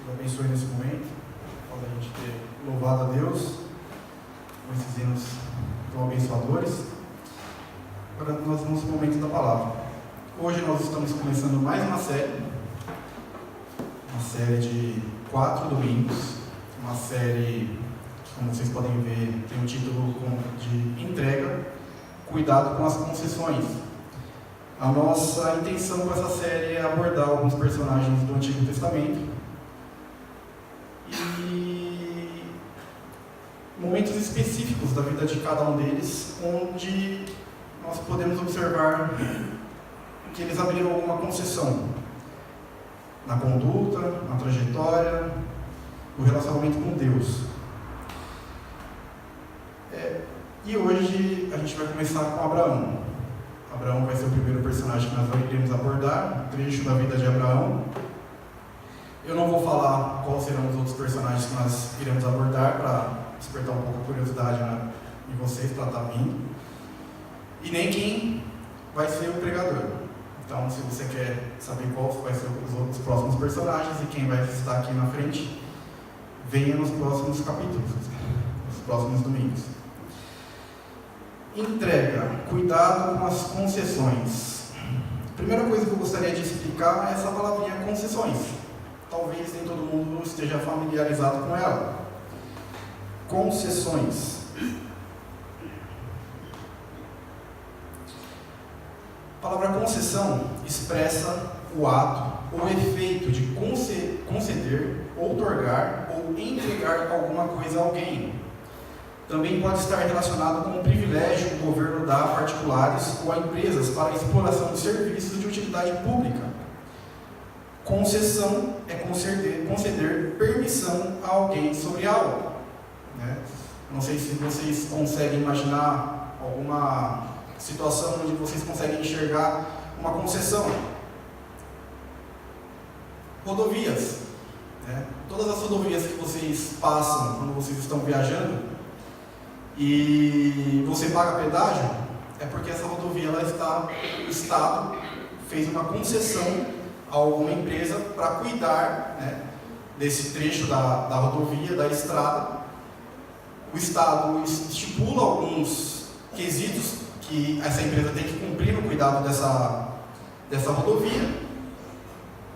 Deus abençoe nesse momento, para a gente ter louvado a Deus com esses hinos tão abençoadores. Agora nós vamos no momento da palavra. Hoje nós estamos começando mais uma série de 4 domingos, uma série que, como vocês podem ver, tem um título de entrega, cuidado com as concessões. A nossa intenção com essa série é abordar alguns personagens do Antigo Testamento e momentos específicos da vida de cada um deles, onde nós podemos observar que eles abriram alguma concessão na conduta, na trajetória, no relacionamento com Deus. E hoje a gente vai começar com Abraão. Abraão vai ser o primeiro personagem que nós iremos abordar, um trecho da vida de Abraão. Eu não vou falar quais serão os outros personagens que nós iremos abordar, para despertar um pouco a curiosidade em vocês, para estar vindo. E nem quem vai ser o pregador. Então, se você quer saber quais vai ser os próximos personagens e quem vai estar aqui na frente, venha nos próximos capítulos, nos próximos domingos. Entrega, cuidado com as concessões. A primeira coisa que eu gostaria de explicar é essa palavrinha concessões. Talvez nem todo mundo esteja familiarizado com ela. Concessões. A palavra concessão expressa o ato ou efeito de conceder, outorgar ou entregar alguma coisa a alguém. Também pode estar relacionado com o privilégio que o governo dá a particulares ou a empresas para a exploração de serviços de utilidade pública. Concessão é conceder permissão a alguém sobre algo. Não sei se vocês conseguem imaginar alguma situação onde vocês conseguem enxergar uma concessão. Rodovias. Todas as rodovias que vocês passam quando vocês estão viajando e você paga pedágio, é porque essa rodovia o Estado fez uma concessão a alguma empresa para cuidar desse trecho da rodovia, da estrada. O Estado estipula alguns quesitos que essa empresa tem que cumprir no cuidado dessa rodovia,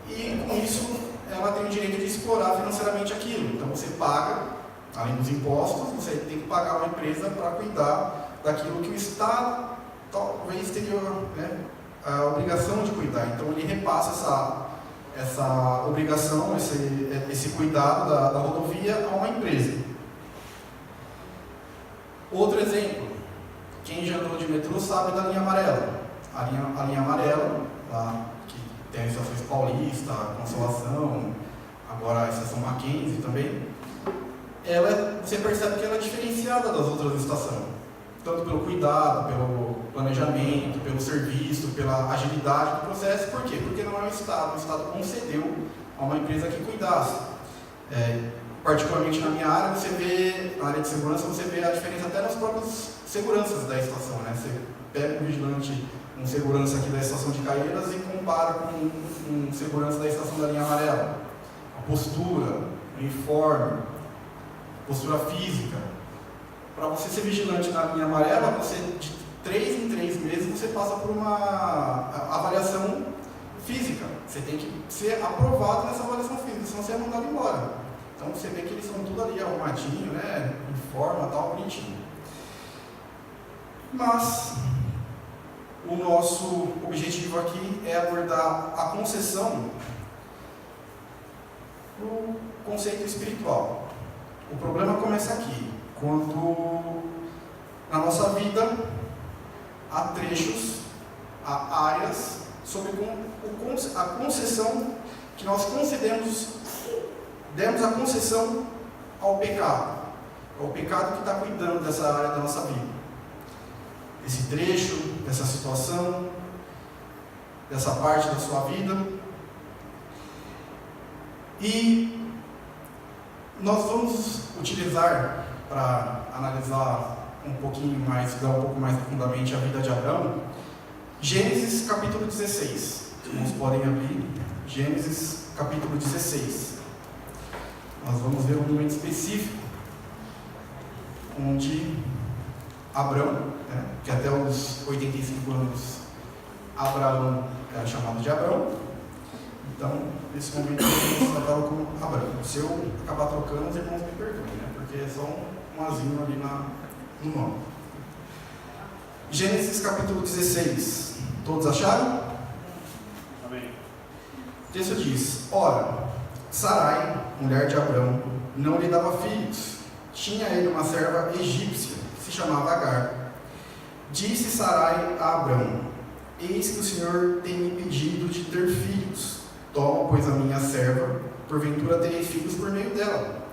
e com isso ela tem o direito de explorar financeiramente aquilo. Então você paga, além dos impostos, você tem que pagar uma empresa para cuidar daquilo que o Estado talvez tenha a obrigação de cuidar. Então ele repassa essa obrigação, esse cuidado da rodovia a uma empresa. Outro exemplo, quem já andou de metrô sabe da linha amarela. A linha amarela, lá, que tem as estações Paulista, Consolação, agora a estação Mackenzie também, você percebe que ela é diferenciada das outras estações, tanto pelo cuidado, pelo planejamento, pelo serviço, pela agilidade do processo. Por quê? Porque não é o Estado concedeu a uma empresa que cuidasse. Particularmente na minha área, na área de segurança, você vê a diferença até nas próprias seguranças da estação. Você pega um vigilante, um segurança aqui da estação de Caieiras e compara com um segurança da estação da linha amarela. A postura, o uniforme, postura física. Para você ser vigilante na linha amarela, você de 3 em 3 meses você passa por uma avaliação física. Você tem que ser aprovado nessa avaliação física, senão você é mandado embora. Então você vê que eles são tudo ali arrumadinho, em forma, tal, bonitinho. Mas o nosso objetivo aqui é abordar a concessão no conceito espiritual. O problema começa aqui, quando na nossa vida há trechos, há áreas sobre a concessão que nós demos a concessão ao pecado. É o pecado que está cuidando dessa área da nossa vida. Esse trecho, dessa situação, dessa parte da sua vida. E nós vamos utilizar, para analisar um pouquinho mais, dar um pouco mais profundamente a vida de Abraão, Gênesis capítulo 16. Os irmãos podem abrir Gênesis capítulo 16. nós vamos ver um momento específico onde Abrão, né, que até os 85 anos Abraão era chamado de Abrão, então nesse momento eu tratava como Abrão. Se eu acabar trocando, os irmãos me perdoem, né, porque é só um azinho ali no nome. Gênesis capítulo 16, todos acharam? Amém. O texto diz: Ora, Sarai, mulher de Abrão, não lhe dava filhos. Tinha ele uma serva egípcia, que se chamava Agar. Disse Sarai a Abrão: Eis que o Senhor tem me pedido de ter filhos. Toma, pois, a minha serva, porventura terei filhos por meio dela.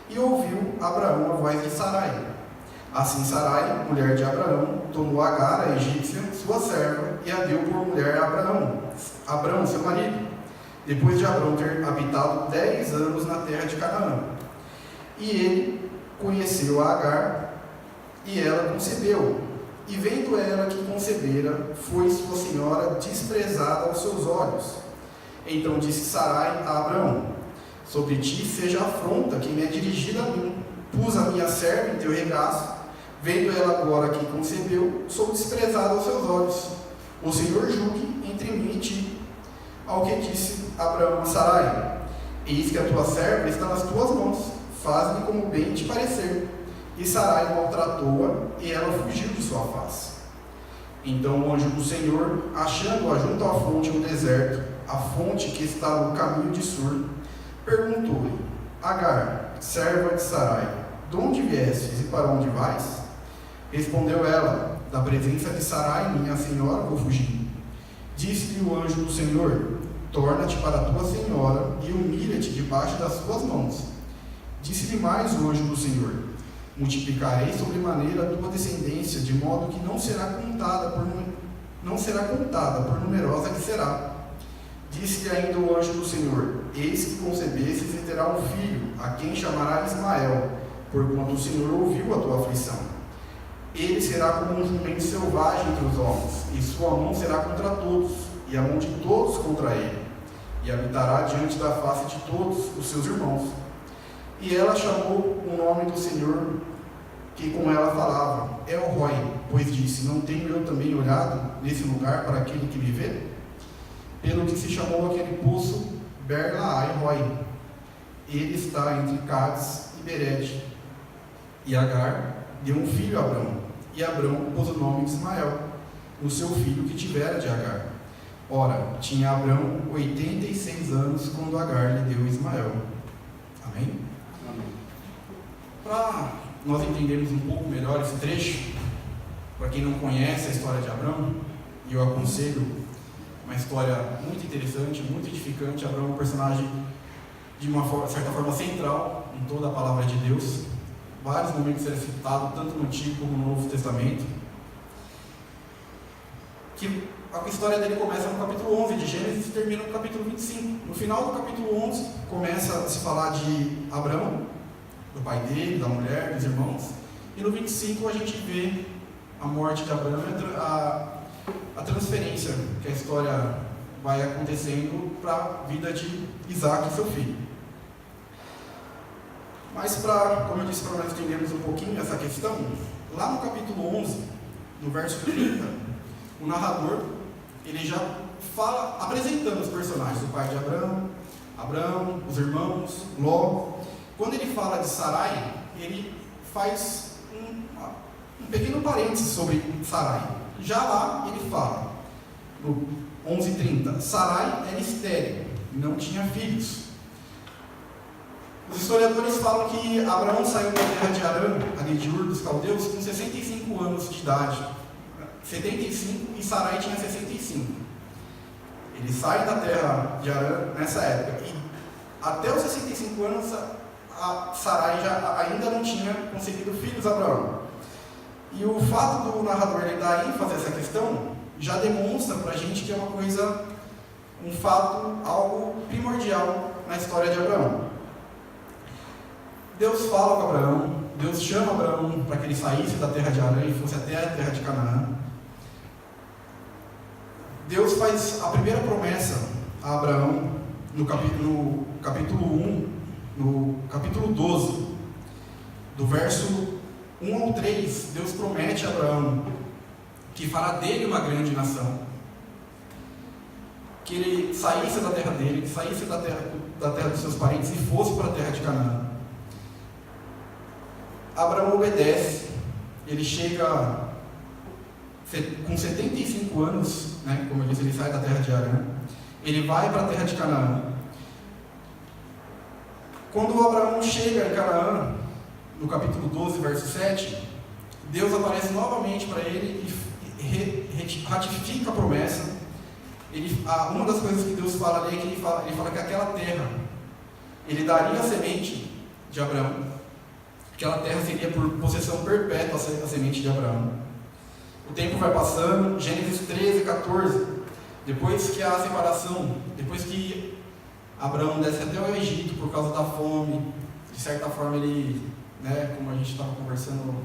E ouviu Abraão a voz de Sarai. Assim Sarai, mulher de Abraão, tomou Agar, a egípcia, sua serva, e a deu por mulher a Abrão, seu marido, depois de Abrão ter habitado 10 anos na terra de Canaã. E ele conheceu a Agar, e ela concebeu. E vendo ela que concebera, foi sua senhora desprezada aos seus olhos. Então disse Sarai a Abrão: Sobre ti seja afronta que me é dirigida a mim. Pus a minha serva em teu regaço. Vendo ela agora que concebeu, sou desprezada aos seus olhos. O Senhor julgue entre mim e ti. Ao que disse Abraão a Sarai: Eis que a tua serva está nas tuas mãos. Faz-lhe como bem te parecer. E Sarai maltratou-a, e ela fugiu de sua face. Então o anjo do Senhor, achando-a junto à fonte no deserto, a fonte que está no caminho de Sur, perguntou-lhe: Agar, serva de Sarai, de onde viestes e para onde vais? Respondeu ela: Da presença de Sarai, minha senhora, vou fugir. Disse-lhe o anjo do Senhor: Torna-te para a tua senhora e humilha-te debaixo das suas mãos. Disse-lhe mais o anjo do Senhor: Multiplicarei sobremaneira a tua descendência, de modo que não será contada por numerosa que será. Disse-lhe ainda o anjo do Senhor: Eis que concebestes e terá um filho, a quem chamará Ismael, porquanto o Senhor ouviu a tua aflição. Ele será como um jumento selvagem entre os homens, e sua mão será contra todos, e a mão de todos contra ele, e habitará diante da face de todos os seus irmãos. E ela chamou o nome do Senhor que com ela falava, El-Roi, pois disse: Não tenho eu também olhado nesse lugar para aquele que me vê? Pelo que se chamou aquele poço Ber-Lahai-Roi. Ele está entre Cádiz e Bered. E Agar deu um filho a Abrão, e Abrão pôs o nome de Ismael, no seu filho que tivera de Agar. Ora, tinha Abrão 86 anos quando Agar lhe deu Ismael. Amém? Para nós entendermos um pouco melhor esse trecho, para quem não conhece a história de Abrão, e eu aconselho, uma história muito interessante, muito edificante. Abrão é um personagem de uma certa forma central em toda a palavra de Deus. Vários momentos ele é citado, tanto no Antigo como no Novo Testamento. Que a história dele começa no capítulo 11 de Gênesis e termina no capítulo 25. No final do capítulo 11, começa a se falar de Abrão, do pai dele, da mulher, dos irmãos. E no 25 a gente vê a morte de Abrão e a transferência que a história vai acontecendo para a vida de Isaac, seu filho. Mas como eu disse, para nós entendermos um pouquinho essa questão, lá no capítulo 11, no verso 30, o narrador, ele já fala, apresentando os personagens, o pai de Abrão, os irmãos, Ló. Quando ele fala de Sarai, ele faz um pequeno parênteses sobre Sarai. Já lá ele fala, no 11:30, Sarai era estéril, não tinha filhos. Os historiadores falam que Abraão saiu da terra de Harã, ali de Ur dos Caldeus, com 65 anos de idade. 75 e Sarai tinha 65. Ele sai da terra de Harã nessa época. E até os 65 anos, a Sarai ainda não tinha concebido filhos a Abraão. E o fato do narrador ele dar ênfase a essa questão já demonstra para a gente que é uma coisa, um fato, algo primordial na história de Abraão. Deus fala com Abraão, Deus chama Abraão para que ele saísse da terra de Harã e fosse até a terra de Canaã. Deus faz a primeira promessa a Abraão no capítulo 1, no capítulo 12, do verso 1 ao 3, Deus promete a Abraão que fará dele uma grande nação, que ele saísse da terra dele, que saísse da terra dos seus parentes e fosse para a terra de Canaã. Abraão obedece, ele chega com 75 anos, né, como eu disse, ele sai da terra de Arã, ele vai para a terra de Canaã. Quando Abraão chega em Canaã, no capítulo 12, verso 7, Deus aparece novamente para ele e ratifica a promessa. Uma das coisas que Deus fala ali é que ele fala que aquela terra, ele daria a semente de Abraão, aquela terra seria por possessão perpétua a semente de Abraão. O tempo vai passando, Gênesis 13, 14, depois que há a separação, depois que Abraão desce até o Egito por causa da fome, de certa forma ele, né, como a gente estava conversando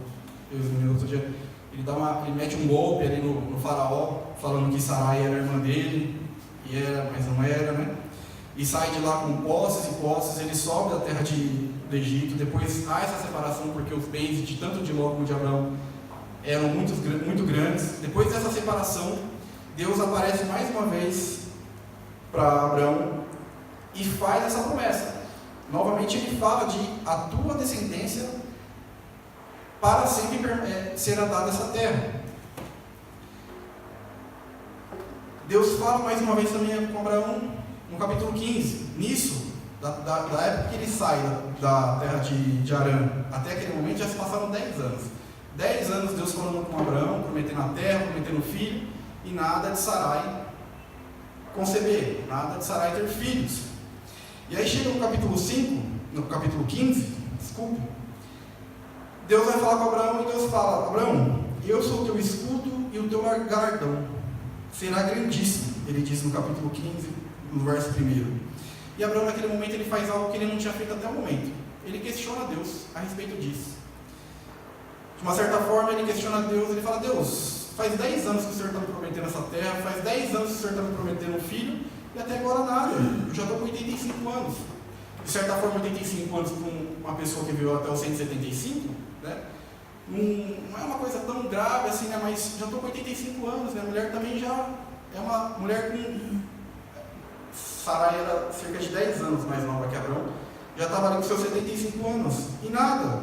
outro dia, ele mete um golpe ali no faraó, falando que Sarai era irmã dele, e era, mas não era, né? E sai de lá com posses e posses, ele sobe da terra do Egito, depois há essa separação porque os bens de tanto de Ló como de Abraão eram muito grandes. Depois dessa separação, Deus aparece mais uma vez para Abraão e faz essa promessa. Novamente ele fala de a tua descendência para sempre será dada essa terra. Deus fala mais uma vez também com Abraão no capítulo 15. Nisso, da época que ele sai da terra de Arã até aquele momento, já se passaram 10 anos. 10 anos Deus falando com Abraão, prometendo a terra, prometendo filho, e nada de Sarai conceber, nada de Sarai ter filhos. E aí chega no capítulo 5, no capítulo 15, desculpe, Deus vai falar com Abraão e Deus fala: Abraão, eu sou o teu escudo e o teu galardão será grandíssimo. Ele diz no capítulo 15, no verso 1. E Abraão naquele momento ele faz algo que ele não tinha feito até o momento. Ele questiona Deus a respeito disso. De uma certa forma ele questiona Deus, ele fala: Deus, faz 10 anos que o Senhor está me prometendo essa terra, faz 10 anos que o Senhor está me prometendo um filho, e até agora nada, eu já estou com 85 anos. De certa forma, 85 anos para uma pessoa que viveu até os 175, né? Não é uma coisa tão grave assim, né? Mas já estou com 85 anos, né? A mulher também já é uma mulher com... Sarai era cerca de 10 anos mais nova que Abraão, já estava ali com seus 75 anos, e nada.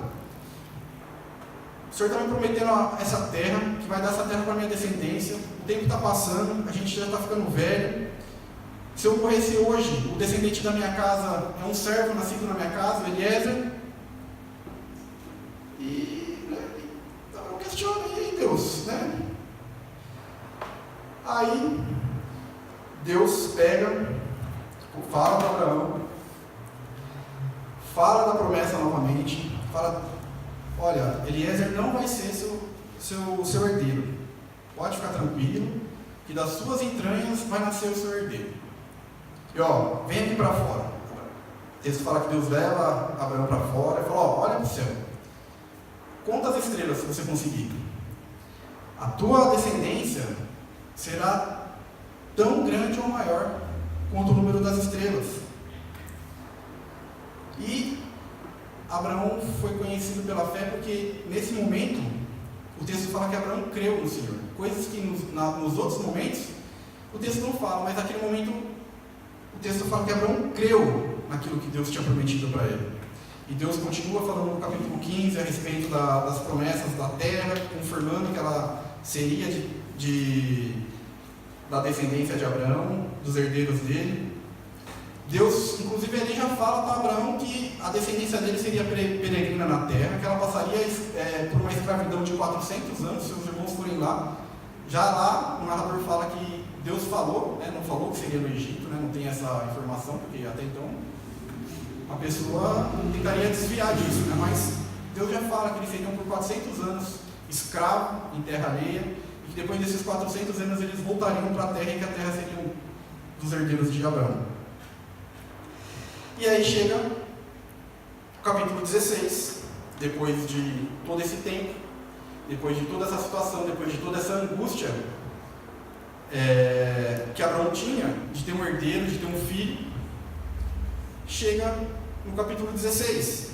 O Senhor está me prometendo essa terra, que vai dar essa terra para a minha descendência, o tempo está passando, a gente já está ficando velho. Se eu morresse hoje, o descendente da minha casa é um servo nascido na minha casa, Eliezer, e eu questiono, e aí Deus, né? Aí Deus pega, fala para Abraão, fala da promessa novamente, fala: olha, Eliezer não vai ser seu herdeiro, pode ficar tranquilo, que das suas entranhas vai nascer o seu herdeiro. E ó, vem aqui para fora. O texto fala que Deus leva Abraão para fora e fala: ó, olha para o céu, conta as estrelas se você conseguir. A tua descendência será tão grande ou maior quanto o número das estrelas. E Abraão foi conhecido pela fé porque nesse momento o texto fala que Abraão creu no Senhor. Coisas que nos outros momentos o texto não fala, mas naquele momento o texto fala que Abraão creu naquilo que Deus tinha prometido para ele. E Deus continua falando no capítulo 15 a respeito das promessas da terra, confirmando que ela seria da descendência de Abraão, dos herdeiros dele. Deus, inclusive, ele já fala para Abraão que a descendência dele seria peregrina na terra, que ela passaria por uma escravidão de 400 anos, se os irmãos forem lá. Já lá, o narrador fala que Deus falou, né, não falou que seria no Egito, né, não tem essa informação, porque até então a pessoa tentaria desviar disso, né, mas Deus já fala que eles seriam por 400 anos escravos em terra alheia, e que depois desses 400 anos eles voltariam para a terra e que a terra seria dos herdeiros de Abraão. E aí chega o capítulo 16, depois de todo esse tempo, depois de toda essa situação, depois de toda essa angústia que Abraão tinha de ter um herdeiro, de ter um filho, chega no capítulo 16.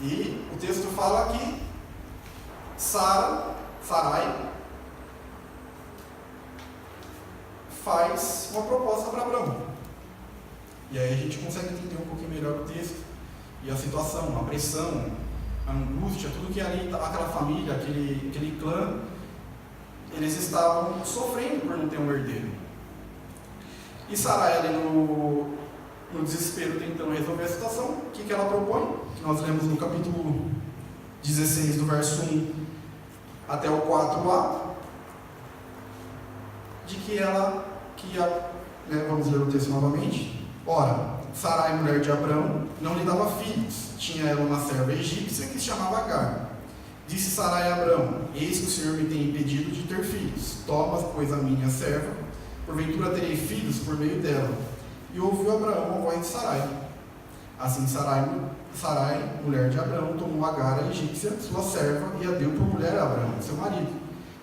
E o texto fala que Sarai, faz uma proposta para Abraão. E aí a gente consegue entender um pouquinho melhor o texto e a situação, a pressão, a angústia, tudo que ali, aquela família, aquele clã, eles estavam sofrendo por não ter um herdeiro. E Sarai, ali no desespero, tentando resolver a situação, o que ela propõe? Que nós lemos no capítulo 16, do verso 1 até o 4a, de que ela, vamos ler o texto novamente. Ora, Sarai, mulher de Abrão, não lhe dava filhos. Tinha ela uma serva egípcia que se chamava Agar. Disse Sarai a Abrão: eis que o Senhor me tem impedido de ter filhos. Toma, pois, a minha serva, porventura terei filhos por meio dela. E ouviu Abraão a voz de Sarai. Assim Sarai, mulher de Abrão, tomou Agar, a egípcia, sua serva, e a deu por mulher a Abrão, seu marido,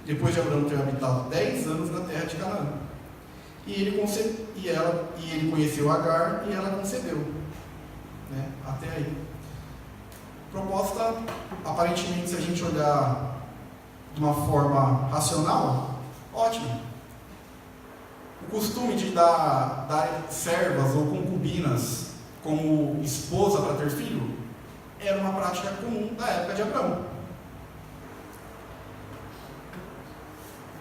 depois de Abrão ter habitado 10 anos na terra de Canaã. E ele conheceu Agar, e ela concebeu. Né? Até aí. Proposta, aparentemente, se a gente olhar de uma forma racional, ótimo. O costume de dar servas ou concubinas como esposa para ter filho era uma prática comum da época de Abraão.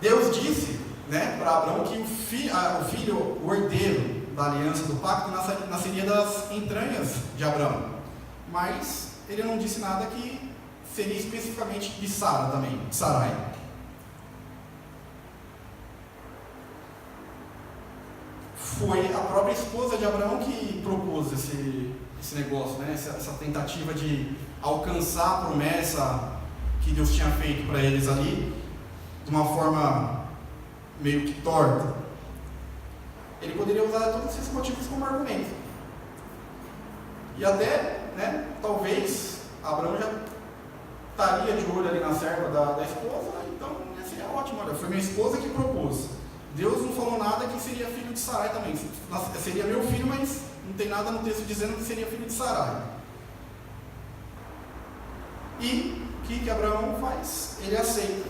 Deus disse, né, para Abraão que o herdeiro da aliança do pacto nasceria das entranhas de Abraão, mas ele não disse nada que seria especificamente de Sara também, de Sarai. Foi a própria esposa de Abraão que propôs esse negócio, né? essa tentativa de alcançar a promessa que Deus tinha feito para eles ali, de uma forma meio que torta. Ele poderia usar todos esses motivos como argumento. E até, né, talvez, Abraão já estaria de olho ali na serva da esposa, então seria ótimo. Olha, foi minha esposa que propôs. Deus não falou nada que seria filho de Sarai também. Seria meu filho, mas não tem nada no texto dizendo que seria filho de Sarai. E o que Abraão faz? Ele aceita.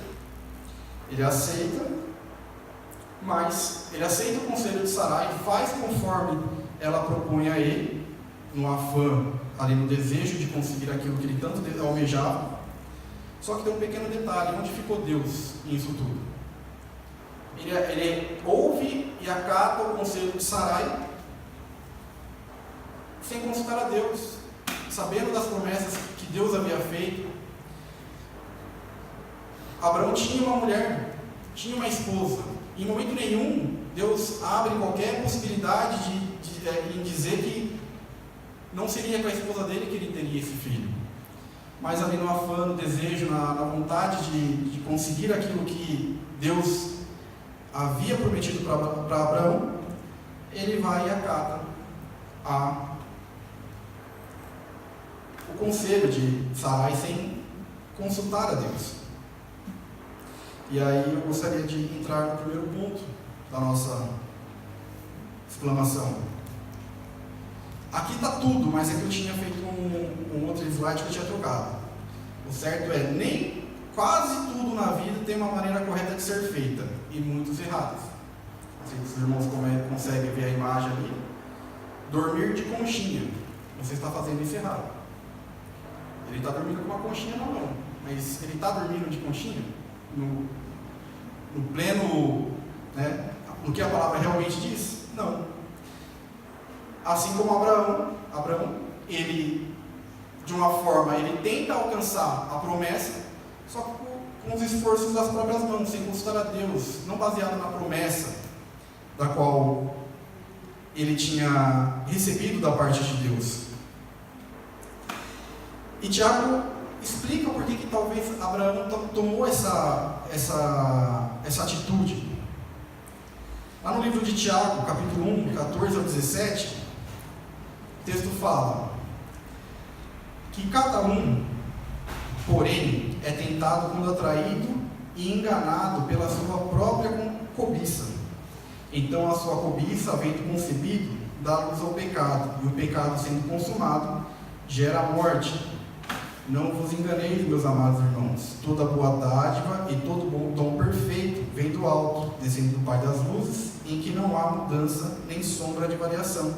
Mas ele aceita o conselho de Sarai, faz conforme ela propõe a ele, no afã, ali no desejo de conseguir aquilo que ele tanto almejava. Só que tem um pequeno detalhe: onde ficou Deus nisso tudo? Ele ouve e acata o conselho de Sarai sem consultar a Deus, sabendo das promessas que Deus havia feito. Abraão tinha uma mulher, tinha uma esposa. Em momento nenhum Deus abre qualquer possibilidade em dizer que não seria com a esposa dele que ele teria esse filho. Mas ali no afã, no desejo, na vontade de conseguir aquilo que Deus havia prometido para Abraão, ele vai e acata o conselho de Sarai sem consultar a Deus. E aí eu gostaria de entrar no primeiro ponto da nossa exclamação. Aqui está tudo, mas aqui eu tinha feito um outro slide que eu tinha trocado. O certo é, nem quase tudo na vida tem uma maneira correta de ser feita, e muitos errados. Não sei se os irmãos conseguem ver a imagem ali. Dormir de conchinha. Você está fazendo isso errado. Ele está dormindo com uma conchinha na mão, mas ele está dormindo de conchinha? No pleno, né, no que a palavra realmente diz? Não. Assim como Abraão, ele, de uma forma, ele tenta alcançar a promessa, só que com os esforços das próprias mãos, sem consultar a Deus, não baseado na promessa da qual ele tinha recebido da parte de Deus. E Tiago explica por que talvez Abraão tomou essa atitude. Lá no livro de Tiago, capítulo 1, 14 ao 17, o texto fala que cada um, porém, é tentado quando atraído e enganado pela sua própria cobiça. Então a sua cobiça, havendo concebido, dá luz ao pecado, e o pecado sendo consumado gera a morte. Não vos enganeis, meus amados irmãos, toda boa dádiva e todo bom dom perfeito vem do alto, descendo do Pai das luzes, em que não há mudança nem sombra de variação.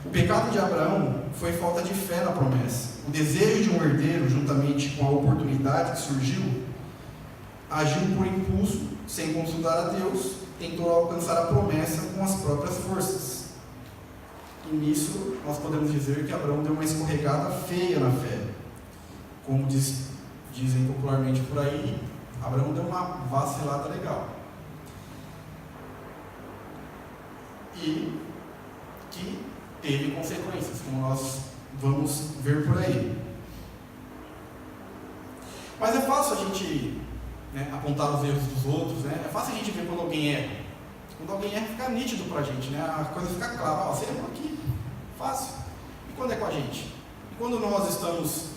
O pecado de Abraão foi falta de fé na promessa. O desejo de um herdeiro, juntamente com a oportunidade que surgiu, agiu por impulso, sem consultar a Deus, tentou alcançar a promessa com as próprias forças. E nisso nós podemos dizer que Abraão deu uma escorregada feia na fé. Como dizem popularmente por aí, Abraão deu uma vacilada legal. E que teve consequências, como nós vamos ver por aí. Mas é fácil a gente apontar os erros dos outros, né? É fácil a gente ver quando alguém erra. Quando alguém erra, fica nítido pra gente, né? A coisa fica clara. Você errou aqui, fácil. E quando é com a gente? E quando nós estamos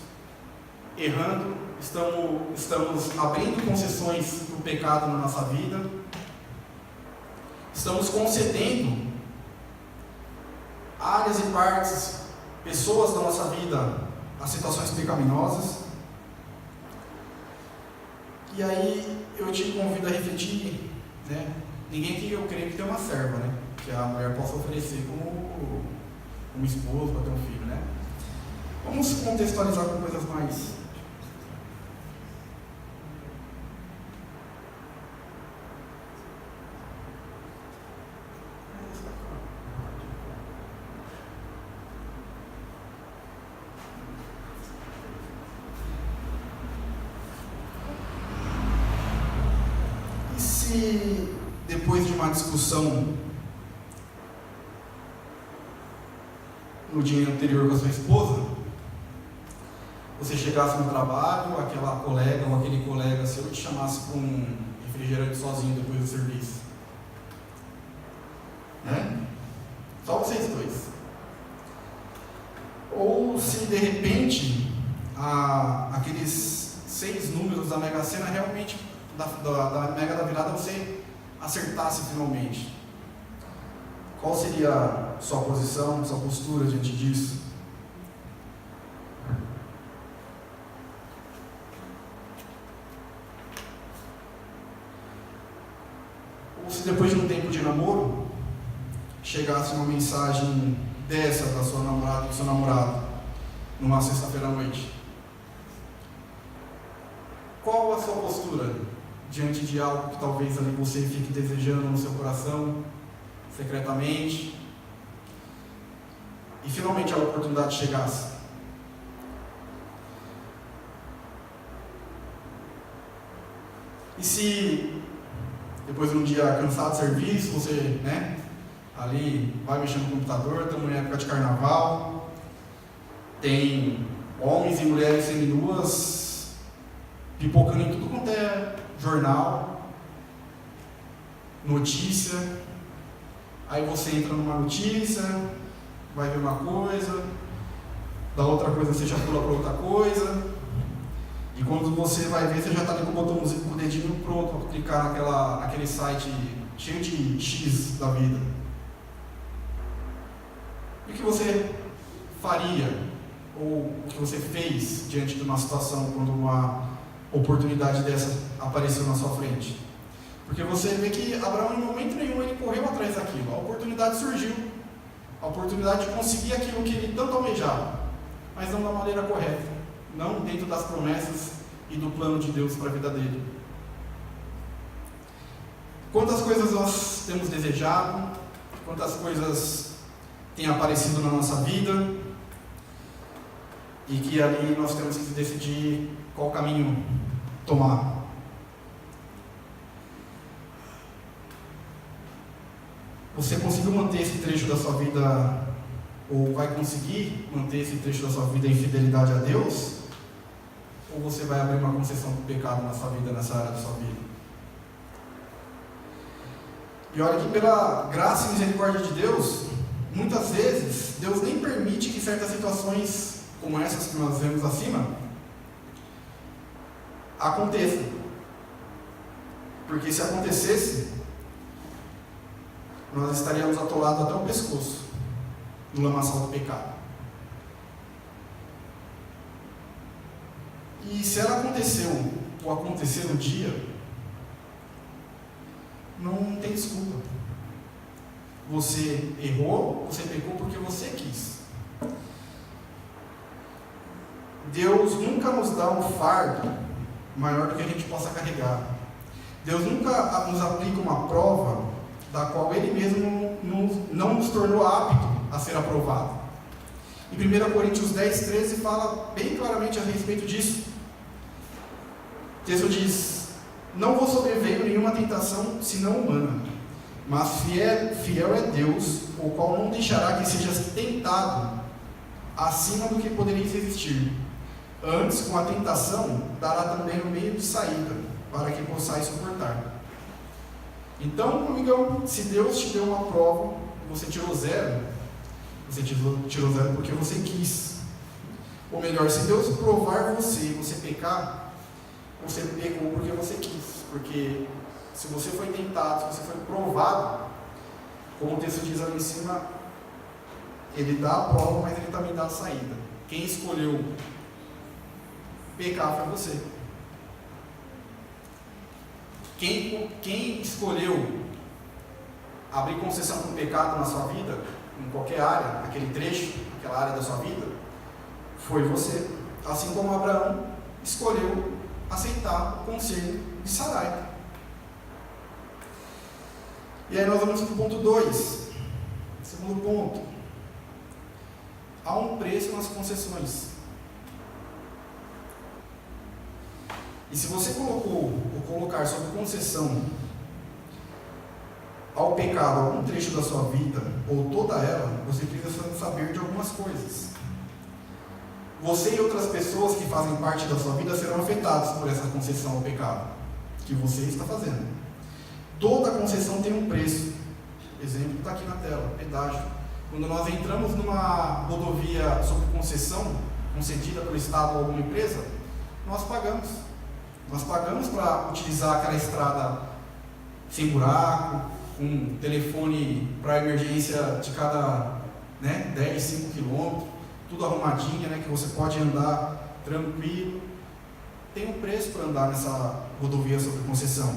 errando, estamos abrindo concessões para o pecado na nossa vida, estamos concedendo áreas e partes, pessoas da nossa vida a situações pecaminosas. E aí eu te convido a refletir, né? Ninguém aqui, eu creio que tem uma serva, né? Que a mulher possa oferecer como um esposo para ter um filho, né? Vamos contextualizar com coisas mais... E se depois de uma discussão no dia anterior com a sua esposa, você chegasse no trabalho, aquela colega ou aquele colega seu te chamasse para um refrigerante sozinho depois do serviço? Né? Só vocês dois. Ou se de repente aqueles 6 números da Mega Sena realmente, da Mega da Virada, você acertasse finalmente. Qual seria a sua posição, sua postura diante disso? Ou se depois de um tempo de namoro, chegasse uma mensagem dessa da sua namorada, do seu namorado, numa sexta-feira à noite? Qual a sua postura diante de algo que talvez ali você fique desejando no seu coração, secretamente, e finalmente a oportunidade chegasse? E se depois de um dia cansado do serviço, você, ali vai mexendo no computador, estamos em época de carnaval, tem homens e mulheres seminuas pipocando em tudo quanto é jornal, notícia. Aí você entra numa notícia, vai ver uma coisa, da outra coisa você já pula para outra coisa, e quando você vai ver, você já está ali com o botãozinho, com o dedinho pronto para clicar naquele site cheio de X da vida. E o que você faria, ou o que você fez diante de uma situação quando uma oportunidade dessa apareceu na sua frente? Porque você vê que Abraão, em momento nenhum, ele correu atrás daquilo. A oportunidade surgiu, a oportunidade de conseguir aquilo que ele tanto almejava, mas não da maneira correta, não dentro das promessas e do plano de Deus para a vida dele. Quantas coisas nós temos desejado, quantas coisas têm aparecido na nossa vida, e que ali nós temos que decidir qual caminho tomar. Você conseguiu manter esse trecho da sua vida, ou vai conseguir manter esse trecho da sua vida em fidelidade a Deus? Ou você vai abrir uma concessão para o pecado na sua vida, nessa área da sua vida? E olha que pela graça e misericórdia de Deus, muitas vezes, Deus nem permite que certas situações, como essas que nós vemos acima, aconteçam. Porque se acontecesse, nós estaríamos atolados até o pescoço. no lamaçal do pecado. E se ela aconteceu, ou acontecer um dia, não tem desculpa. Você errou, você pecou porque você quis. Deus nunca nos dá um fardo maior do que a gente possa carregar. Deus nunca nos aplica uma prova da qual Ele mesmo não nos tornou apto a ser aprovado. Em 1 Coríntios 10:13 fala bem claramente a respeito disso. O texto diz: não vos sobreveio nenhuma tentação senão humana, mas fiel é Deus, o qual não deixará que sejas tentado acima do que poderia existir. Antes, com a tentação, dará também o meio de saída, para que possais suportar. Então, amigão, se Deus te deu uma prova, você tirou zero, você tirou zero porque você quis. Ou melhor, se Deus provar você e você pecar, você pecou porque você quis. Porque se você foi tentado, se você foi provado, como o texto diz ali em cima, Ele dá a prova, mas Ele também dá a saída. Quem escolheu pecar foi você. Quem escolheu abrir concessão para o pecado na sua vida, em qualquer área, naquele trecho, naquela área da sua vida, foi você. Assim como Abraão escolheu aceitar o conselho de Sarai. E aí nós vamos para o ponto 2. Segundo ponto. Há um preço nas concessões. E se você colocar sob concessão ao pecado algum trecho da sua vida, ou toda ela, você precisa saber de algumas coisas. Você e outras pessoas que fazem parte da sua vida serão afetados por essa concessão ao pecado que você está fazendo. Toda concessão tem um preço. O exemplo está aqui na tela, pedágio. Quando nós entramos numa rodovia sob concessão, concedida pelo Estado ou alguma empresa, nós pagamos. Nós pagamos para utilizar aquela estrada sem buraco, com telefone para emergência de cada 10, 5 quilômetros, tudo arrumadinho, que você pode andar tranquilo. Tem um preço para andar nessa rodovia sob concessão.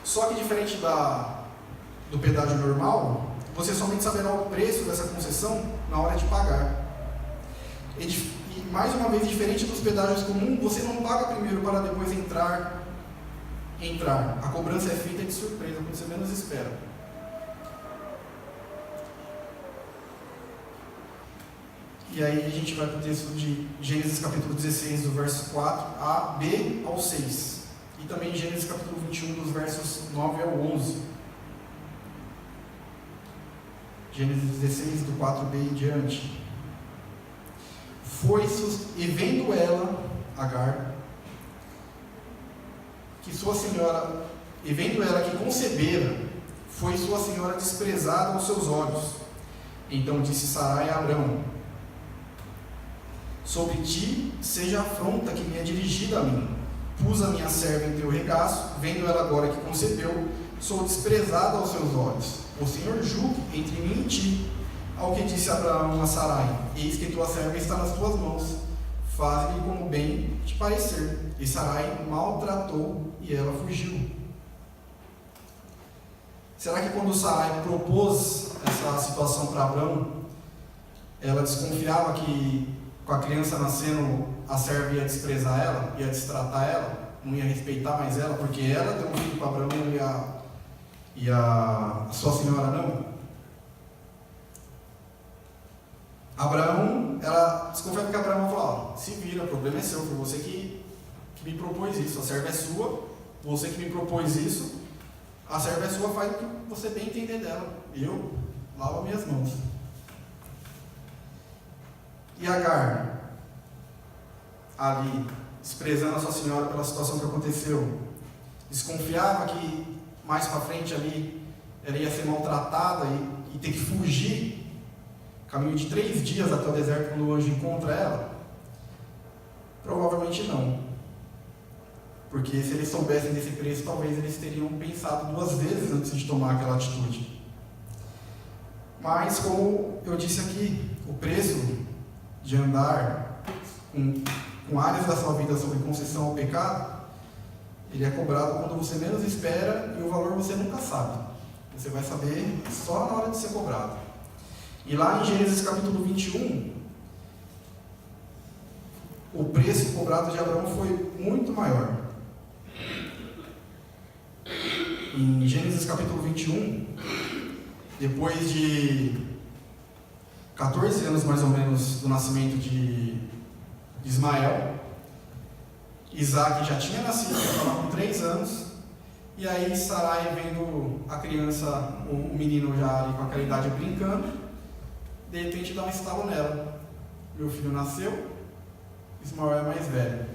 Só que diferente do pedágio normal, você somente saberá o preço dessa concessão na hora de pagar. E mais uma vez, diferente dos pedágios comuns, você não paga primeiro para depois entrar. A cobrança é feita de surpresa, quando você menos espera. E aí a gente vai para o texto de Gênesis capítulo 16, do verso 4b ao 6. E também Gênesis capítulo 21, dos versos 9 ao 11. Gênesis 16, do 4b em diante. E vendo ela, Agar, que concebera, foi sua senhora desprezada aos seus olhos. Então disse Sarai a Abrão: sobre ti seja a afronta que me é dirigida a mim. Pus a minha serva em teu regaço, vendo ela agora que concebeu, sou desprezada aos seus olhos. O Senhor julgue entre mim e ti. Ao que disse Abraão a Sarai: eis que tua serva está nas tuas mãos, faze-lhe como bem te parecer. E Sarai maltratou e ela fugiu. Será que quando Sarai propôs essa situação para Abraão, ela desconfiava que com a criança nascendo a serva ia desprezar ela, ia destratar ela, não ia respeitar mais ela, porque ela deu um filho para Abraão e a sua senhora não? Abraão, ela desconfia porque Abraão falou: se vira, o problema é seu, foi você que me propôs isso, a serva é sua, você que me propôs isso, a serva é sua, faz o que você bem entender dela, eu lavo minhas mãos. E Agar, ali, desprezando a sua senhora pela situação que aconteceu, desconfiava que mais para frente ali ela ia ser maltratada e ter que fugir, caminho de 3 dias até o deserto quando o anjo encontra ela? Provavelmente não, porque se eles soubessem desse preço, talvez eles teriam pensado 2 vezes antes de tomar aquela atitude. Mas, como eu disse aqui, o preço de andar com áreas da sua vida sobre concessão ao pecado, ele é cobrado quando você menos espera e o valor você nunca sabe. Você vai saber só na hora de ser cobrado. E lá em Gênesis capítulo 21, o preço cobrado de Abraão foi muito maior. Em Gênesis capítulo 21, depois de 14 anos mais ou menos do nascimento de Ismael, Isaac já tinha nascido, já estava com 3 anos, e aí Sarai, vendo a criança, o menino já ali com aquela idade brincando, de repente dá um estalo nela. Meu filho nasceu, Ismael é mais velho.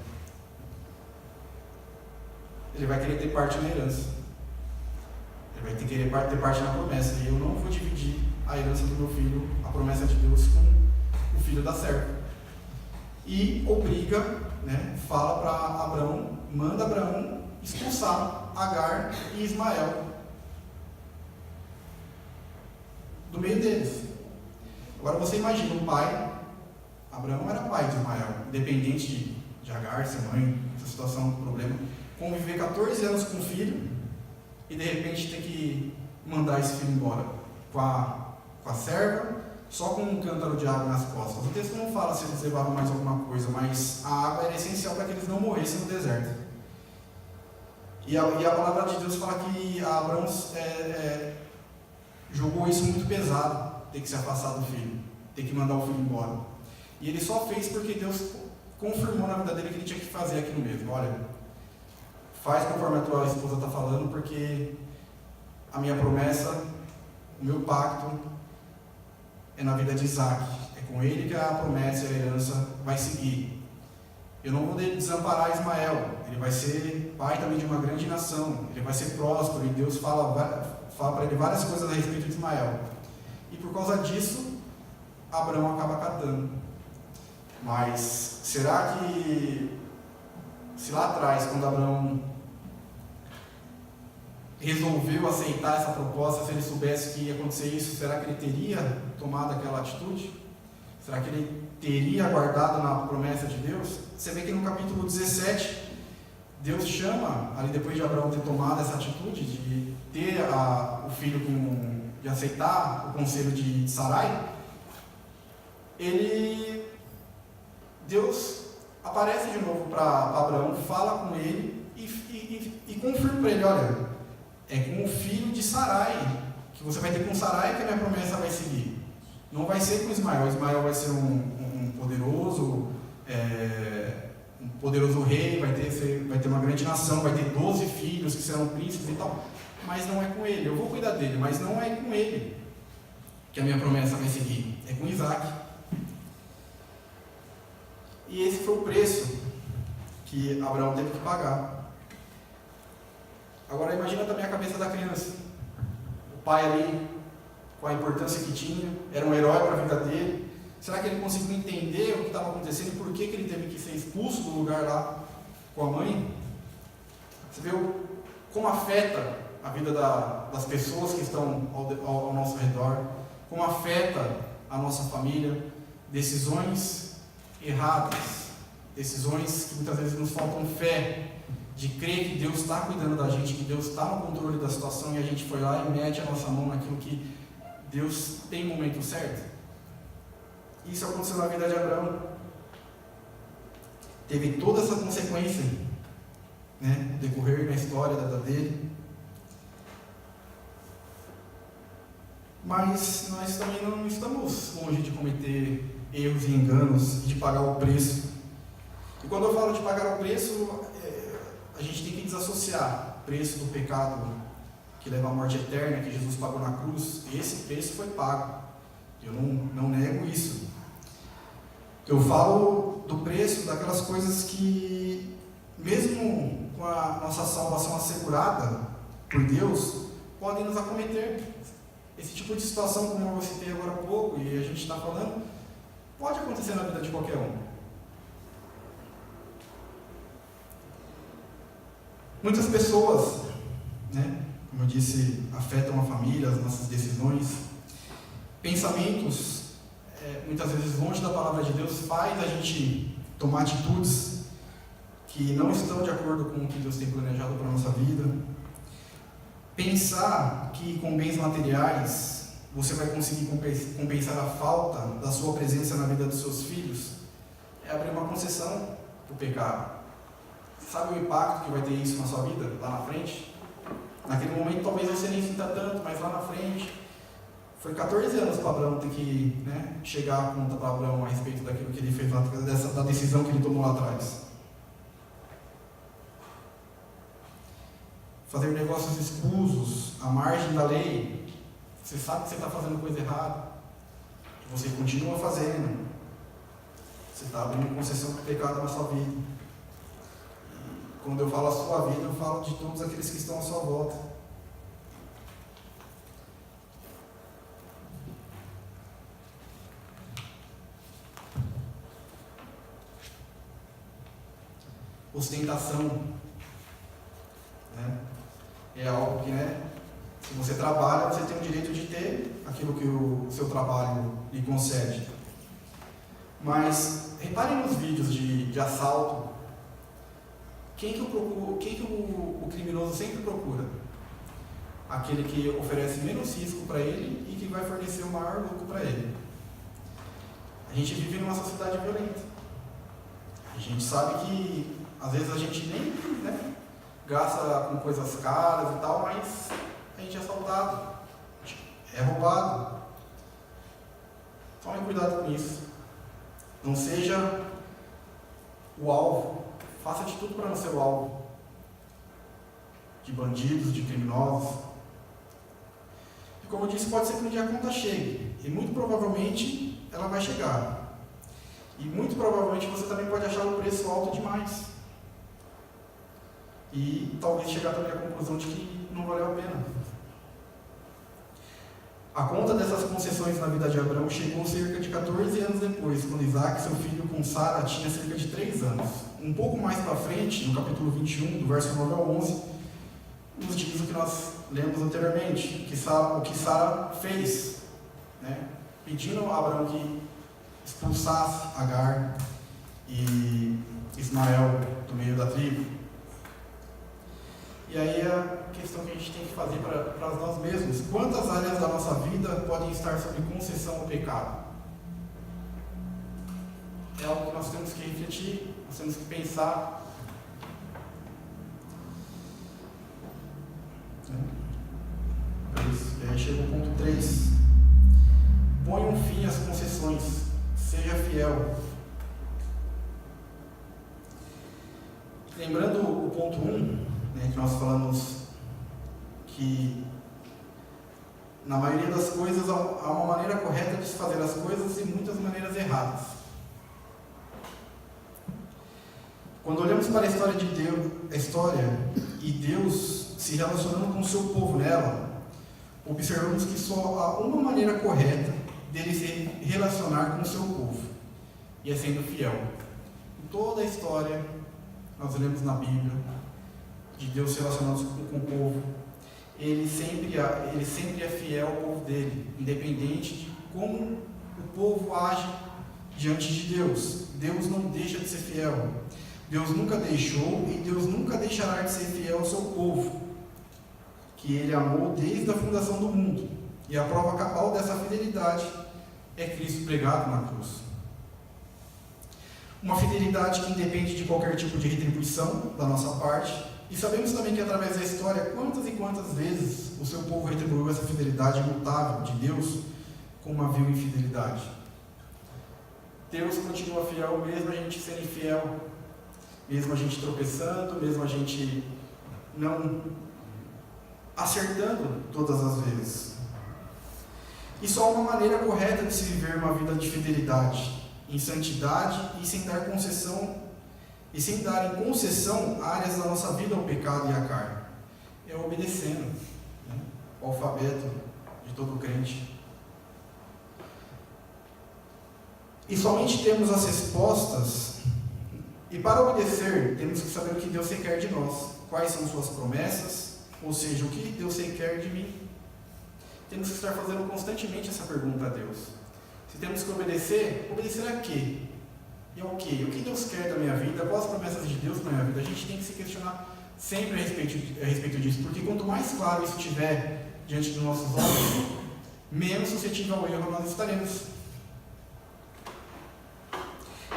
Ele vai querer ter parte na herança. Ele vai querer ter parte na promessa. E eu não vou dividir a herança do meu filho, a promessa de Deus, com o filho da serva. E obriga, né, fala para Abraão, manda Abraão expulsar Agar e Ismael do meio deles. Agora você imagina um pai, Abraão era pai de Ismael, independente de Agar, ser mãe, essa situação, problema, conviver 14 anos com o filho e de repente ter que mandar esse filho embora com a serva, só com um cântaro de água nas costas. O texto não fala se eles levavam mais alguma coisa, mas a água era essencial para que eles não morressem no deserto. E a palavra de Deus fala que Abraão jogou isso muito pesado, ter que se afastar do filho, ter que mandar o filho embora. E ele só fez porque Deus confirmou na vida dele que ele tinha que fazer aquilo mesmo. Olha, faz conforme a tua esposa está falando, porque a minha promessa, o meu pacto é na vida de Isaac. É com ele que a promessa e a herança vai seguir. Eu não vou desamparar Ismael. Ele vai ser pai também de uma grande nação. Ele vai ser próspero. E Deus fala para ele várias coisas a respeito de Ismael. E por causa disso, Abraão acaba catando. Mas será que, se lá atrás, quando Abraão resolveu aceitar essa proposta, se ele soubesse que ia acontecer isso, será que ele teria tomado aquela atitude? Será que ele teria aguardado na promessa de Deus? Você vê que no capítulo 17, Deus chama, ali depois de Abraão ter tomado essa atitude de ter o filho de aceitar o conselho de Sarai, Deus aparece de novo para Abraão, fala com ele e confirma para ele, olha, é com o filho de Sarai, que você vai ter com Sarai que a minha promessa vai seguir. Não vai ser com Ismael. Ismael vai ser um poderoso rei, vai ter uma grande nação, vai ter 12 filhos que serão príncipes e tal. Mas não é com ele. Eu vou cuidar dele, mas não é com ele que a minha promessa vai seguir. É com Isaac. E esse foi o preço que Abraão teve que pagar. Agora imagina também a cabeça da criança. O pai ali, com a importância que tinha, era um herói para a vida dele. Será que ele conseguiu entender o que estava acontecendo e por que ele teve que ser expulso do lugar lá com a mãe? Você vê como afeta a vida das pessoas que estão ao nosso redor, como afeta a nossa família, decisões erradas, decisões que muitas vezes nos faltam fé, de crer que Deus está cuidando da gente, que Deus está no controle da situação e a gente foi lá e mete a nossa mão naquilo que Deus tem no momento certo. Isso aconteceu na vida de Abraão. Teve toda essa consequência, né, no decorrer da história dele. Mas nós também não estamos longe de cometer erros e enganos e de pagar o preço. E quando eu falo de pagar o preço, a gente tem que desassociar o preço do pecado que leva à morte eterna, que Jesus pagou na cruz. Esse preço foi pago. Eu não nego isso. Eu falo do preço daquelas coisas que, mesmo com a nossa salvação assegurada por Deus, podem nos acometer. Esse tipo de situação, como eu citei agora há pouco, e a gente está falando, pode acontecer na vida de qualquer um. Muitas pessoas, né, como eu disse, afetam a família, as nossas decisões. pensamentos, muitas vezes longe da palavra de Deus, faz a gente tomar atitudes que não estão de acordo com o que Deus tem planejado para a nossa vida. Pensar que com bens materiais você vai conseguir compensar a falta da sua presença na vida dos seus filhos é abrir uma concessão para o pecado. Sabe o impacto que vai ter isso na sua vida, lá na frente? Naquele momento talvez você nem sinta tanto, mas lá na frente, foi 14 anos para Abraão ter que chegar a conta para Abraão a respeito daquilo que ele fez lá, da decisão que ele tomou lá atrás. Fazer negócios escusos, à margem da lei, você sabe que você está fazendo coisa errada, você continua fazendo, você está abrindo concessão para o pecado na sua vida. E quando eu falo a sua vida, eu falo de todos aqueles que estão à sua volta. Ostentação, é algo que, se você trabalha, você tem o direito de ter aquilo que o seu trabalho lhe concede. Mas reparem nos vídeos de assalto, quem que o criminoso sempre procura? Aquele que oferece menos risco para ele e que vai fornecer o maior lucro para ele. A gente vive numa sociedade violenta. A gente sabe que às vezes a gente nem gasta com coisas caras e tal, mas a gente é assaltado, é roubado. Tome cuidado com isso. Não seja o alvo. Faça de tudo para não ser o alvo de bandidos, de criminosos. E como eu disse, pode ser que um dia a conta chegue. E muito provavelmente ela vai chegar. E muito provavelmente você também pode achar o preço alto demais. E talvez chegar também à conclusão de que não valeu a pena. A conta dessas concessões na vida de Abraão chegou cerca de 14 anos depois, quando Isaac, seu filho, com Sara, tinha cerca de 3 anos. Um pouco mais para frente, no capítulo 21, do verso 9 ao 11, nos diz o que nós lemos anteriormente, o que Sara fez, pedindo a Abraão que expulsasse Agar e Ismael do meio da tribo. E aí a questão que a gente tem que fazer para nós mesmos: quantas áreas da nossa vida podem estar sob concessão ao pecado? É algo que nós temos que refletir, nós temos que pensar. E aí chega o ponto 3. Põe um fim às concessões, seja fiel. Lembrando o ponto 1, que nós falamos que na maioria das coisas há uma maneira correta de se fazer as coisas e muitas maneiras erradas. Quando olhamos para a história de Deus, e Deus se relacionando com o seu povo nela, observamos que só há uma maneira correta dele se relacionar com o seu povo, e é sendo fiel. Em toda a história, nós lemos na Bíblia, de Deus se relacionando com o povo, ele sempre é fiel ao povo dele, independente de como o povo age diante de Deus. Deus não deixa de ser fiel. Deus nunca deixou e Deus nunca deixará de ser fiel ao seu povo, que ele amou desde a fundação do mundo. E a prova cabal dessa fidelidade é Cristo pregado na cruz. Uma fidelidade que independe de qualquer tipo de retribuição da nossa parte. E sabemos também que através da história, quantas e quantas vezes o seu povo retribuiu essa fidelidade imutável de Deus com uma vil infidelidade. Deus continua fiel mesmo a gente sendo infiel, mesmo a gente tropeçando, mesmo a gente não acertando todas as vezes. E só há uma maneira correta de se viver uma vida de fidelidade, em santidade e sem dar concessão, e sem dar em concessão áreas da nossa vida ao pecado e à carne. É obedecendo o alfabeto de todo crente. E somente temos as respostas, e para obedecer, temos que saber o que Deus requer de nós, quais são suas promessas, ou seja, o que Deus requer de mim. temos que estar fazendo constantemente essa pergunta a Deus. Se temos que obedecer, obedecer a quê? E ao quê? O que Deus quer da minha vida? Quais as promessas de Deus para a minha vida? A gente tem que se questionar sempre a respeito disso, porque quanto mais claro isso estiver diante dos nossos olhos, menos suscetível ao erro nós estaremos.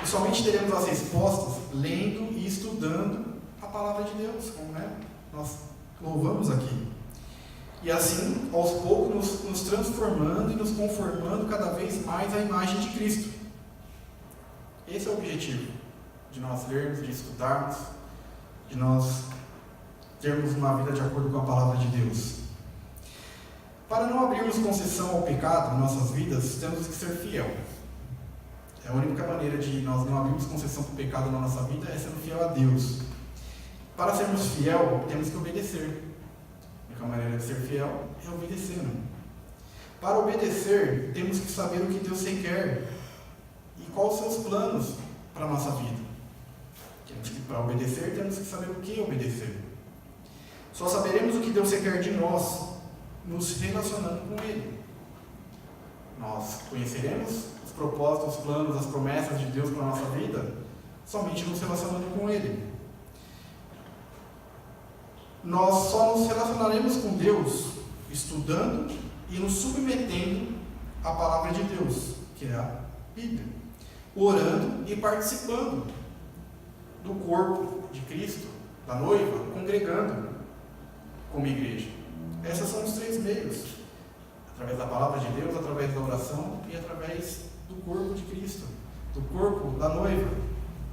E somente teremos as respostas lendo e estudando a palavra de Deus, como nós louvamos aqui. E assim, aos poucos, nos transformando e nos conformando cada vez mais à imagem de Cristo. Esse é o objetivo de nós lermos, de estudarmos, de nós termos uma vida de acordo com a palavra de Deus. Para não abrirmos concessão ao pecado em nossas vidas, temos que ser fiel. É a única maneira de nós não abrirmos concessão para o pecado na nossa vida é sendo fiel a Deus. Para sermos fiel, temos que obedecer. A única maneira de ser fiel é obedecendo. Para obedecer, temos que saber o que Deus requer e quais os seus planos para a nossa vida. Para obedecer, temos que saber o que obedecer. Só saberemos o que Deus requer de nós nos relacionando com Ele. Nós conheceremos os propósitos, os planos, as promessas de Deus para a nossa vida somente nos relacionando com Ele. Nós só nos relacionaremos com Deus estudando e nos submetendo à palavra de Deus, que é a Bíblia, orando e participando do corpo de Cristo, da noiva, congregando como igreja. Esses são os 3 meios: através da palavra de Deus, através da oração e através do corpo de Cristo, do corpo da noiva,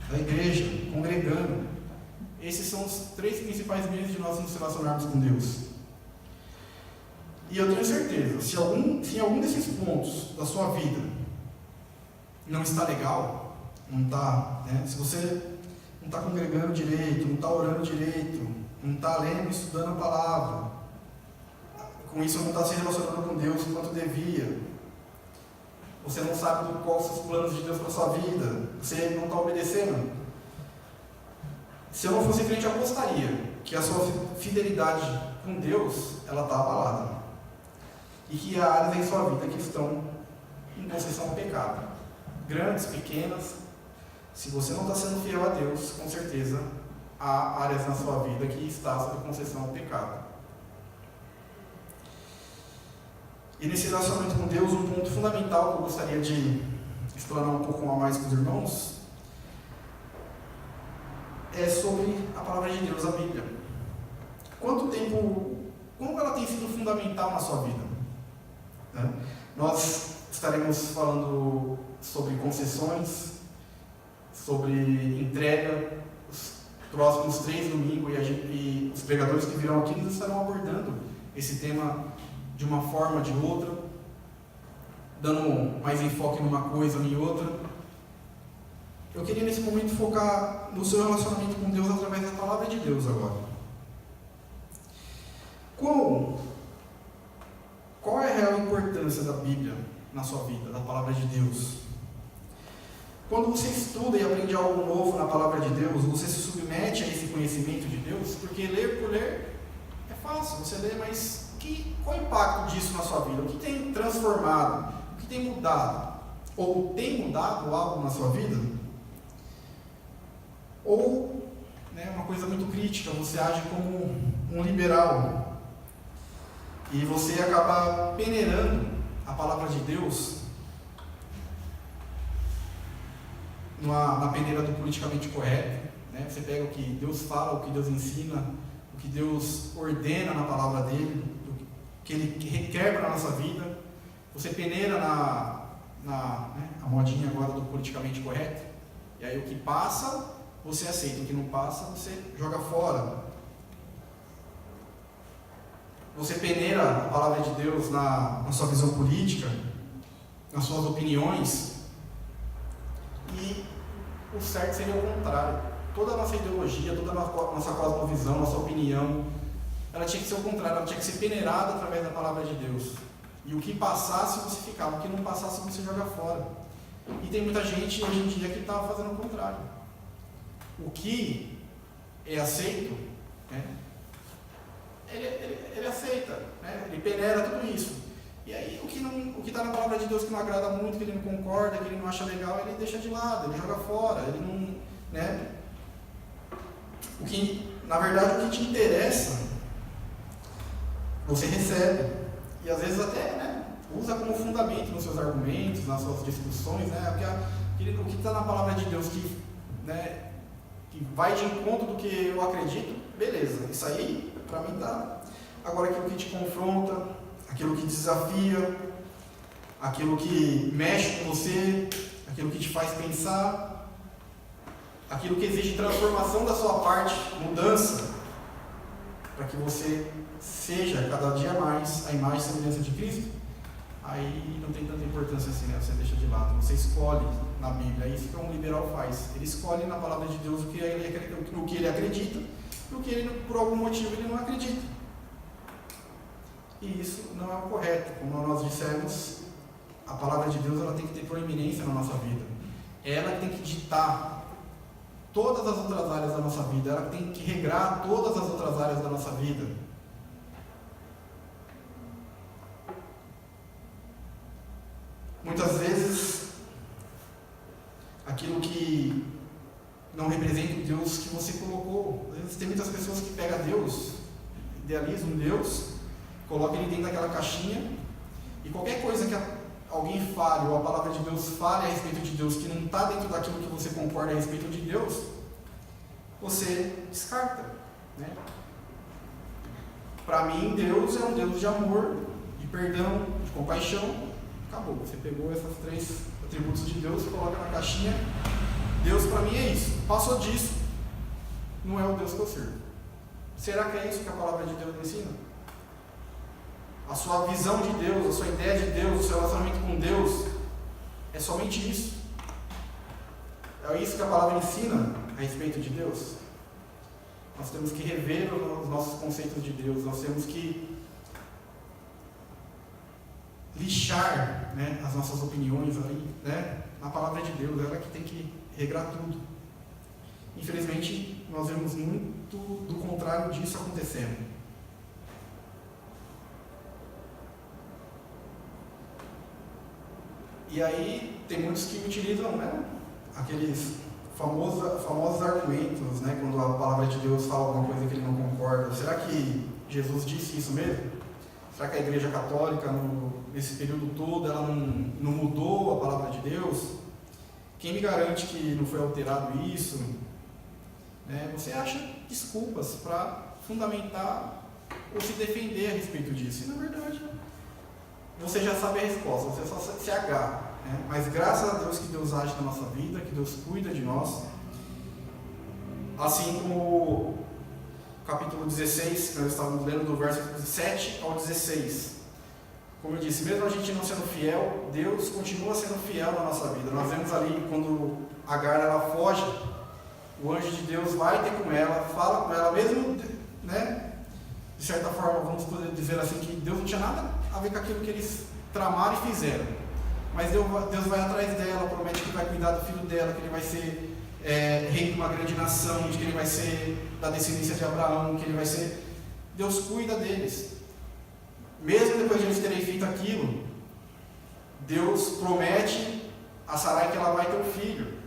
da igreja, congregando. Esses são os 3 principais meios de nós nos relacionarmos com Deus. E eu tenho certeza, se em algum desses pontos da sua vida não está legal, não está, se você não está congregando direito, não está orando direito, não está lendo e estudando a palavra, com isso não está se relacionando com Deus quanto devia, você não sabe quais são os planos de Deus para a sua vida, você não está obedecendo. Se eu não fosse crente, eu apostaria que a sua fidelidade com Deus, ela está abalada. E que há áreas em sua vida que estão em concessão ao pecado. Grandes, pequenas. Se você não está sendo fiel a Deus, com certeza há áreas na sua vida que está sob concessão ao pecado. E nesse relacionamento com Deus, um ponto fundamental que eu gostaria de explanar um pouco mais com os irmãos é sobre a palavra de Deus, a Bíblia. Como ela tem sido fundamental na sua vida? Nós estaremos falando sobre concessões, sobre entrega, os próximos 3 domingos, e os pregadores que virão aqui eles estarão abordando esse tema de uma forma ou de outra, dando mais enfoque numa coisa ou em outra. Eu queria nesse momento focar no seu relacionamento com Deus através da palavra de Deus agora. Qual é a real importância da Bíblia na sua vida, da palavra de Deus? Quando você estuda e aprende algo novo na palavra de Deus, você se submete a esse conhecimento de Deus, porque ler por ler é fácil, você lê, mas qual é o impacto disso na sua vida? O que tem transformado? O que tem mudado? Ou tem mudado algo na sua vida? Ou uma coisa muito crítica, você age como um liberal e você acaba peneirando a palavra de Deus na peneira do politicamente correto. Você pega o que Deus fala, o que Deus ensina, o que Deus ordena na palavra dele, o que ele requer para a nossa vida. Você peneira a modinha agora do politicamente correto, e aí o que passa você aceita, o que não passa, você joga fora. Você peneira a palavra de Deus na sua visão política, nas suas opiniões, e o certo seria o contrário. Toda a nossa ideologia, toda a nossa cosmovisão, nossa opinião, ela tinha que ser o contrário, ela tinha que ser peneirada através da palavra de Deus. E o que passasse, você ficava, o que não passasse, você joga fora. E tem muita gente hoje em dia que está fazendo o contrário. O que é aceito, ele aceita, ele peneira tudo isso. E aí o que está na palavra de Deus que não agrada muito, que ele não concorda, que ele não acha legal, ele deixa de lado, ele joga fora, ele não, né? Na verdade, o que te interessa, você recebe. E às vezes até, né, usa como fundamento nos seus argumentos, nas suas discussões, né? Porque o que está na palavra de Deus que, né, que vai de encontro do que eu acredito, beleza, isso aí para mim tá. Agora aquilo que te confronta, aquilo que desafia, aquilo que mexe com você, aquilo que te faz pensar, aquilo que exige transformação da sua parte, mudança, para que você seja cada dia mais a imagem e semelhança de Cristo, aí não tem tanta importância assim, né? Você deixa de lado, você escolhe na Bíblia, é isso que um liberal faz, ele escolhe na palavra de Deus o que ele acredita e o que ele, por algum motivo, ele não acredita. E isso não é o correto. Como nós dissemos, a palavra de Deus ela tem que ter proeminência na nossa vida. Ela tem que ditar todas as outras áreas da nossa vida. Ela tem que regrar todas as outras áreas da nossa vida. Muitas vezes, aquilo que não representa o Deus que você colocou. Às vezes tem muitas pessoas que pegam Deus, idealizam Deus, coloca ele dentro daquela caixinha, e qualquer coisa que alguém fale, ou a palavra de Deus fale a respeito de Deus, que não está dentro daquilo que você concorda a respeito de Deus, você descarta, né? Para mim, Deus é um Deus de amor, de perdão, de compaixão. Acabou, você pegou esses 3 atributos de Deus, coloca na caixinha. Deus para mim é isso. Passou disso, não é o Deus que eu sirvo. Será que é isso que a palavra de Deus ensina? A sua visão de Deus, a sua ideia de Deus, o seu relacionamento com Deus é somente isso? É isso que a palavra ensina a respeito de Deus? Nós temos que rever os nossos conceitos de Deus, nós temos que lixar, né, as nossas opiniões aí, né, na palavra de Deus, ela que tem que regrar tudo. Infelizmente, nós vemos muito do contrário disso acontecendo. E aí, tem muitos que utilizam, né, aqueles famosos argumentos, né, quando a palavra de Deus fala alguma coisa que ele não concorda. Será que Jesus disse isso mesmo? Será que a Igreja Católica, nesse período todo, ela não mudou a palavra de Deus? Quem me garante que não foi alterado isso? Né? Você acha desculpas para fundamentar ou se defender a respeito disso. E, na verdade, você já sabe a resposta, você só se agarra. Né? Mas graças a Deus que Deus age na nossa vida, que Deus cuida de nós. Assim como capítulo 16, que nós estávamos lendo do verso 7 ao 16. Como eu disse, mesmo a gente não sendo fiel, Deus continua sendo fiel na nossa vida. Nós vemos ali, quando Agar ela foge, o anjo de Deus vai ter com ela, fala com ela, mesmo, né, de certa forma, vamos poder dizer assim, que Deus não tinha nada a ver com aquilo que eles tramaram e fizeram. Mas Deus vai atrás dela, promete que vai cuidar do filho dela, que ele vai ser rei de uma grande nação, de que ele vai ser da descendência de Abraão, que ele vai ser... Deus cuida deles. Mesmo depois de eles terem feito aquilo, Deus promete a Sarai que ela vai ter um filho.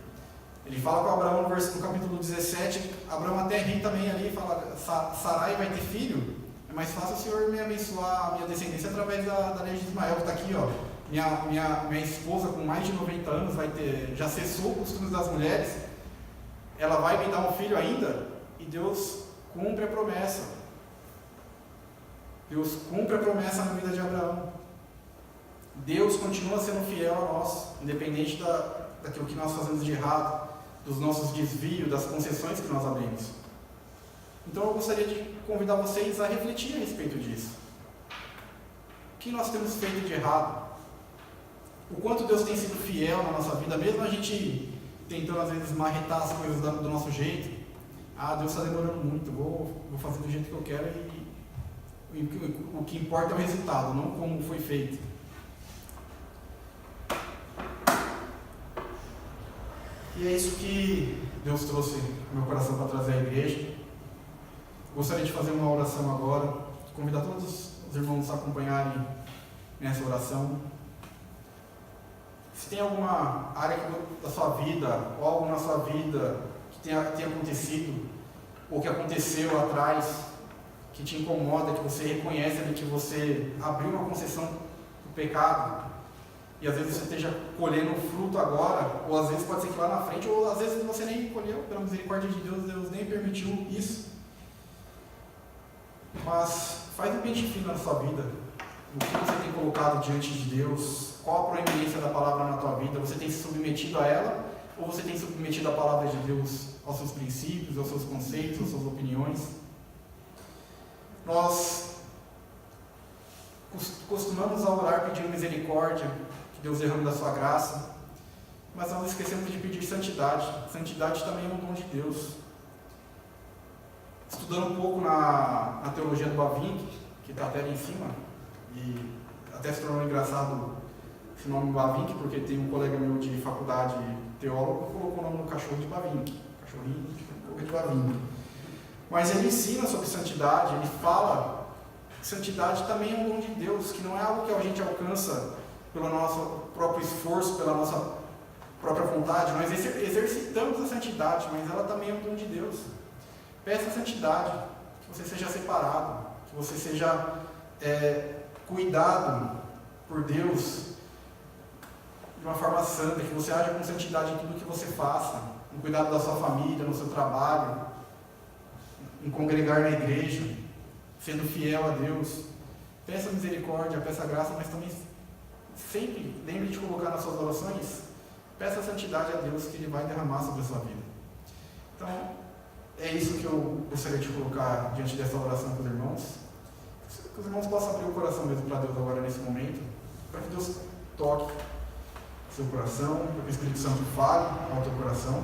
Ele fala com Abraão no capítulo 17, Abraão até ri também ali, fala, Sarai vai ter filho? É mais fácil o Senhor me abençoar a minha descendência através da lei de Ismael, que está aqui, ó. Minha esposa com mais de 90 anos vai ter, já cessou o costume das mulheres, ela vai me dar um filho ainda? E Deus cumpre a promessa. Deus cumpre a promessa na vida de Abraão. Deus continua sendo fiel a nós, independente daquilo que nós fazemos de errado, dos nossos desvios, das concessões que nós abrimos. Então eu gostaria de convidar vocês a refletir a respeito disso. O que nós temos feito de errado? O quanto Deus tem sido fiel na nossa vida, mesmo a gente tentando às vezes marretar as coisas do nosso jeito. Deus está demorando muito, vou fazer do jeito que eu quero e o que importa é o resultado, não como foi feito. E é isso que Deus trouxe no meu coração para trazer à igreja. Gostaria de fazer uma oração agora, convidar todos os irmãos a acompanharem nessa oração. Se tem alguma área da sua vida, ou algo na sua vida que tenha acontecido, ou que aconteceu lá atrás, que te incomoda, que você reconhece ali que você abriu uma concessão do pecado, e às vezes você esteja colhendo o fruto agora, ou às vezes pode ser que lá na frente, ou às vezes você nem colheu, pela misericórdia de Deus, Deus nem permitiu isso. Mas faz um pente fino na sua vida. O que você tem colocado diante de Deus? Qual a proeminência da palavra na tua vida? Você tem se submetido a ela? Ou você tem submetido a palavra de Deus aos seus princípios, aos seus conceitos, às suas opiniões? Nós costumamos orar pedindo misericórdia, que Deus derrame da sua graça, mas nós esquecemos de pedir santidade. Santidade também é um dom de Deus. Estudando um pouco na teologia do Bavinck, que está até ali em cima, e até se tornou engraçado esse nome Bavinck, porque tem um colega meu de faculdade, teólogo, que colocou o nome do cachorro de Bavinck, cachorrinho de Bavinck. Mas ele ensina sobre santidade, ele fala que santidade também é um dom de Deus, que não é algo que a gente alcança pelo nosso próprio esforço, pela nossa própria vontade. Nós exercitamos a santidade, mas ela também é um dom de Deus. Peça santidade, que você seja separado, que você seja cuidado por Deus de uma forma santa, que você haja com santidade em tudo que você faça, no cuidado da sua família, no seu trabalho, em congregar na igreja, sendo fiel a Deus. Peça misericórdia, peça graça, mas também sempre lembre de colocar nas suas orações, peça santidade a Deus, que Ele vai derramar sobre a sua vida. Então, é isso que eu gostaria de colocar diante dessa oração com os irmãos. Que os irmãos possam abrir o coração mesmo para Deus agora nesse momento, para que Deus toque seu coração, para que o Espírito Santo fale ao teu coração.